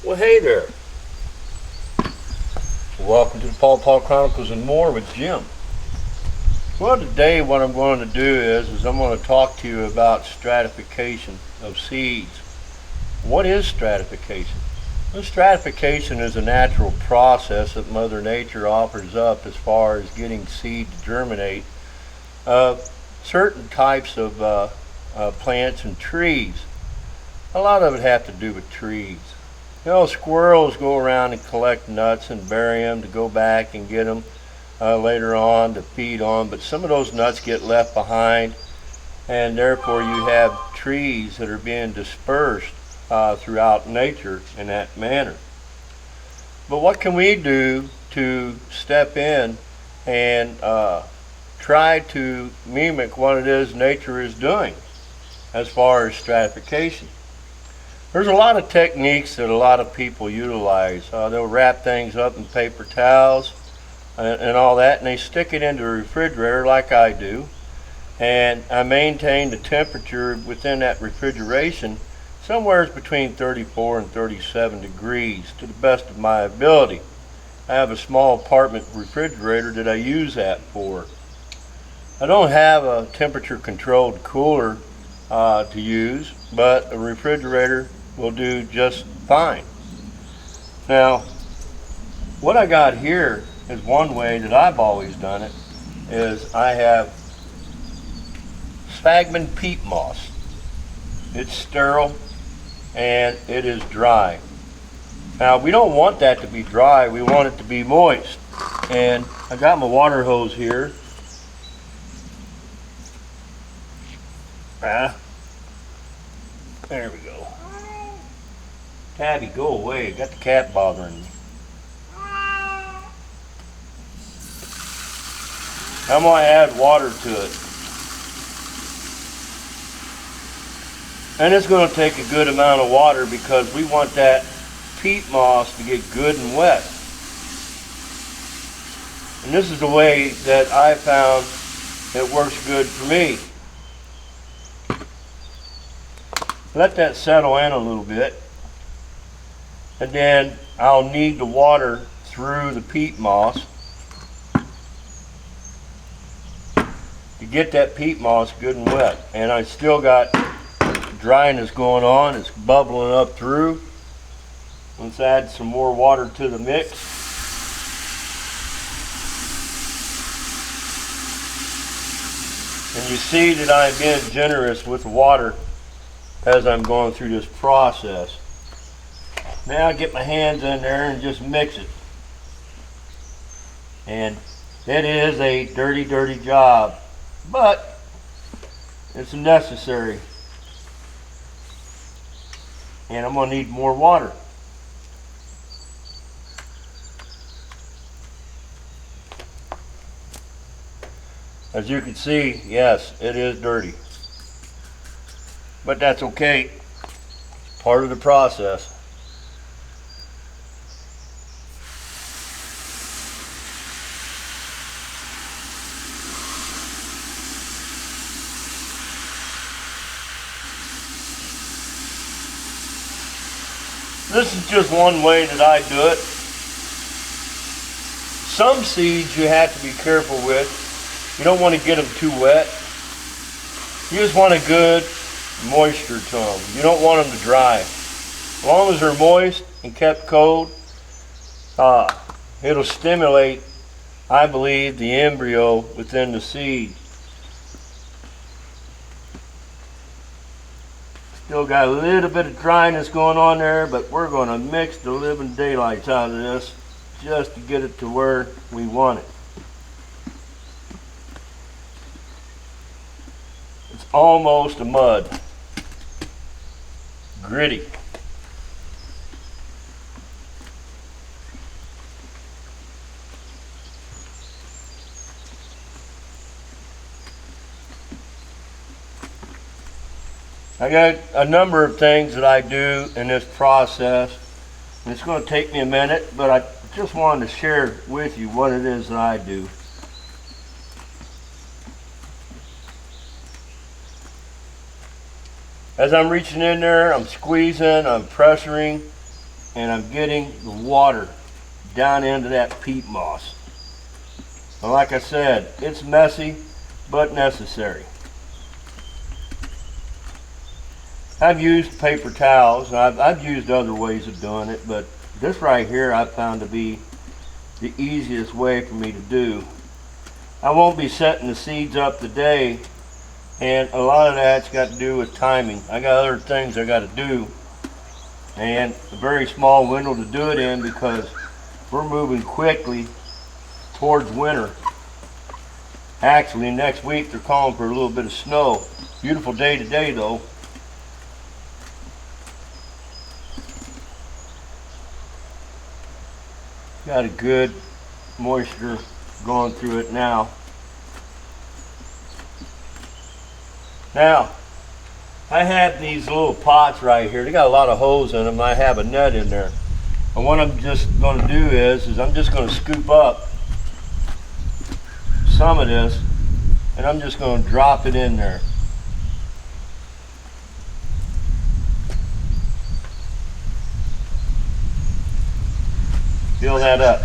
Well, hey there. Welcome to the Paw Chronicles and More with Jim. Well, today what I'm going to do is I'm going to talk to you about stratification of seeds. What is stratification? Well, stratification is a natural process that Mother Nature offers up as far as getting seed to germinate of certain types of plants and trees. A lot of it have to do with trees. You know, squirrels go around and collect nuts and bury them to go back and get them later on to feed on, but some of those nuts get left behind, and therefore you have trees that are being dispersed throughout nature in that manner. But what can we do to step in and try to mimic what it is nature is doing as far as stratification? There's a lot of techniques that a lot of people utilize. They'll wrap things up in paper towels and all that, and they stick it into the refrigerator like I do. And I maintain the temperature within that refrigeration somewhere between 34 and 37 degrees to the best of my ability. I have a small apartment refrigerator that I use that for. I don't have a temperature controlled cooler to use, but a refrigerator will do just fine. Now, what I got here is one way that I've always done it, is I have sphagnum peat moss. It's sterile and it is dry. Now, we don't want that to be dry, we want it to be moist. And I got my water hose here. There we go. Tabby, go away. Got the cat bothering me. I'm going to add water to it. And it's going to take a good amount of water because we want that peat moss to get good and wet. And this is the way that I found it works good for me. Let that settle in a little bit. And then I'll knead the water through the peat moss to get that peat moss good and wet. And I still got dryness going on. It's bubbling up through. Let's add some more water to the mix. And you see that I'm being generous with the water as I'm going through this process. Now I get my hands in there and just mix it. And it is a dirty, dirty job, but it's necessary. And I'm going to need more water. As you can see, yes, it is dirty. But that's okay. It's part of the process. This is just one way that I do it. Some seeds you have to be careful with. You don't want to get them too wet. You just want a good moisture to them. You don't want them to dry. As long as they're moist and kept cold, it'll stimulate, I believe, the embryo within the seed. Still got a little bit of dryness going on there, but we're going to mix the living daylights out of this just to get it to where we want it. It's almost a mud. Gritty. I got a number of things that I do in this process, and it's going to take me a minute, but I just wanted to share with you what it is that I do. As I'm reaching in there, I'm squeezing, I'm pressuring, and I'm getting the water down into that peat moss. And like I said, it's messy but necessary. I've used paper towels, and I've used other ways of doing it, but this right here I found to be the easiest way for me to do. I won't be setting the seeds up today, and a lot of that's got to do with timing. I got other things I got to do, and a very small window to do it in because we're moving quickly towards winter. Actually, next week they're calling for a little bit of snow. Beautiful day today though. Got a good moisture going through it now. Now, I have these little pots right here. They got a lot of holes in them. I have a net in there. And what I'm just going to do is I'm just going to scoop up some of this, and I'm just going to drop it in there. Fill that up.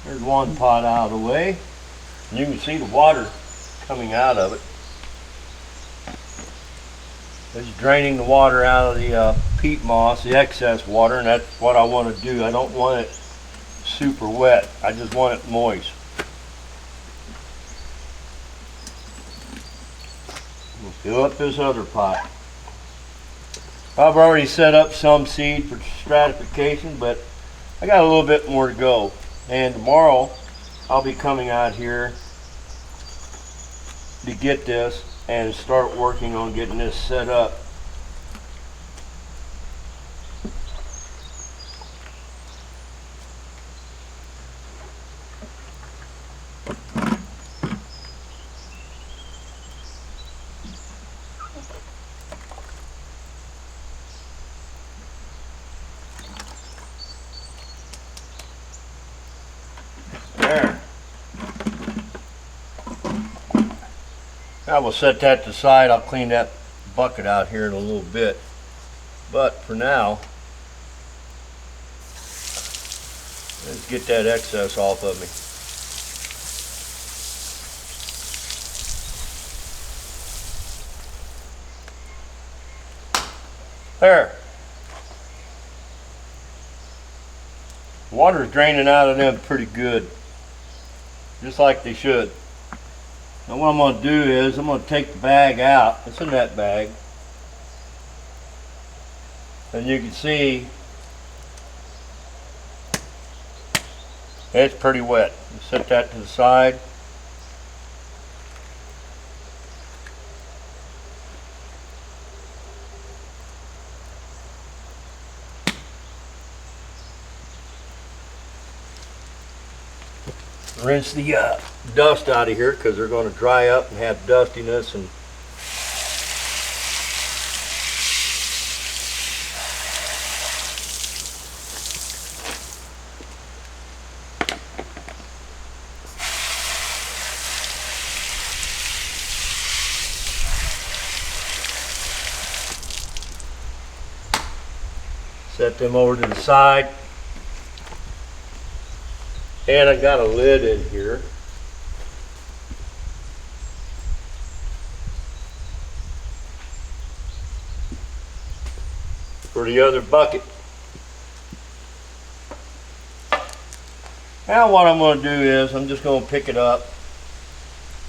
There's one pot out of the way. And you can see the water coming out of it. It's draining the water out of the peat moss, the excess water, and that's what I want to do. I don't want it super wet. I just want it moist. We'll fill up this other pot. I've already set up some seed for stratification, but I got a little bit more to go. And tomorrow I'll be coming out here to get this and start working on getting this set up. There. I will set that to the side. I'll clean that bucket out here in a little bit. But for now, let's get that excess off of me. There. Water's draining out of them pretty good, just like they should. Now what I'm going to do is I'm going to take the bag out. It's a net bag. And you can see it's pretty wet. Set that to the side. Rinse the dust out of here because they're going to dry up and have dustiness and set them over to the side. And I got a lid in here. For the other bucket. Now what I'm going to do is I'm just going to pick it up,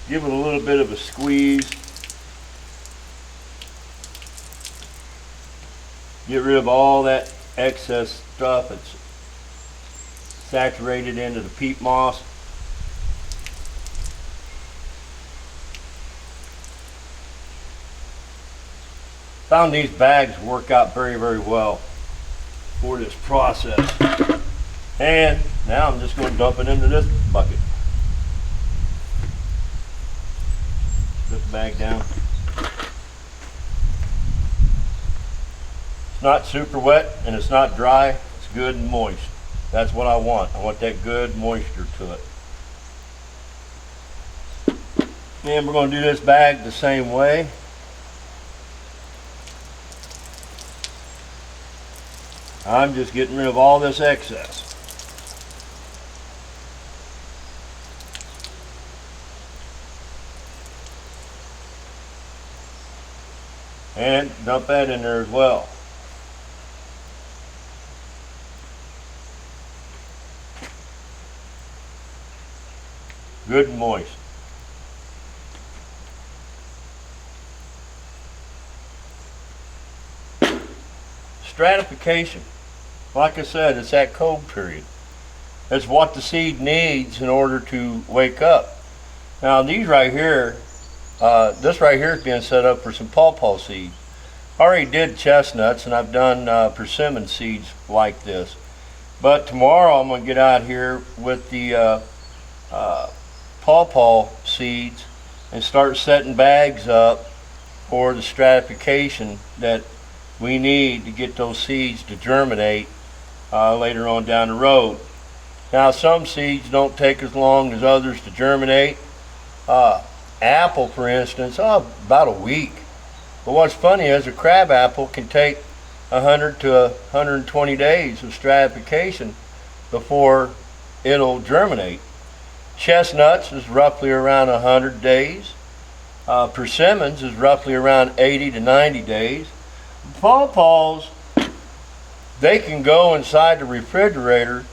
give it a little bit of a squeeze, get rid of all that excess stuff that's saturated into the peat moss. Found these bags work out very, very well for this process. And now I'm just going to dump it into this bucket. Put the bag down. It's not super wet and it's not dry. It's good and moist. That's what I want. I want that good moisture to it. And we're going to do this bag the same way. I'm just getting rid of all this excess. And dump that in there as well. Good and moist. Stratification. Like I said, it's that cold period. It's what the seed needs in order to wake up. Now these right here, this right here is being set up for some pawpaw seeds. I already did chestnuts, and I've done persimmon seeds like this. But tomorrow I'm going to get out here with the pawpaw seeds and start setting bags up for the stratification that we need to get those seeds to germinate later on down the road. Now some seeds don't take as long as others to germinate. Apple, for instance, about a week. But what's funny is a crab apple can take 100 to 120 days of stratification before it'll germinate. Chestnuts is roughly around 100 days. Persimmons is roughly around 80 to 90 days. Pawpaws, they can go inside the refrigerator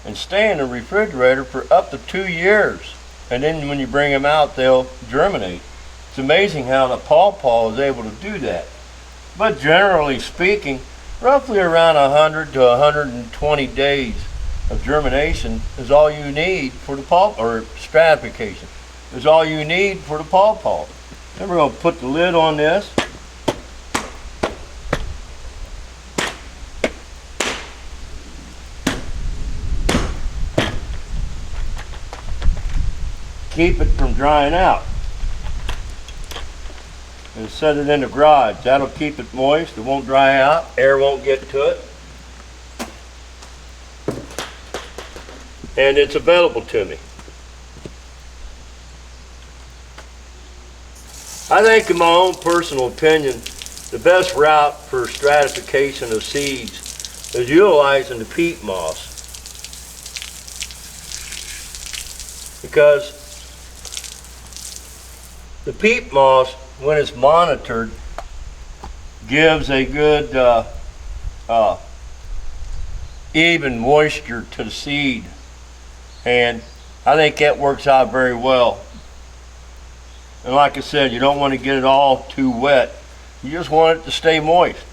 and stay in the refrigerator for up to 2 years. And then when you bring them out, they'll germinate. It's amazing how the pawpaw is able to do that. But generally speaking, roughly around 100 to 120 days of germination is all you need for the pawpaw, or stratification is all you need for the pawpaw. Then we're going to put the lid on this. Keep it from drying out. And set it in the garage. That'll keep it moist. It won't dry out. Air won't get to it. And it's available to me. I think, in my own personal opinion, the best route for stratification of seeds is utilizing the peat moss. Because the peat moss, when it's monitored, gives a good even moisture to the seed, and I think that works out very well. And like I said, you don't want to get it all too wet. You just want it to stay moist.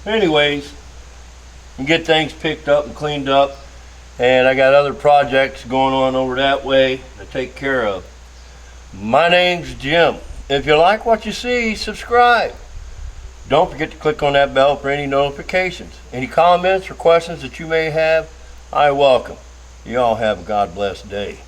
Anyways, you can get things picked up and cleaned up, and I got other projects going on over that way to take care of. My name's Jim. If you like what you see, subscribe. Don't forget to click on that bell for any notifications. Any comments or questions that you may have, I welcome. You all have a God bless day.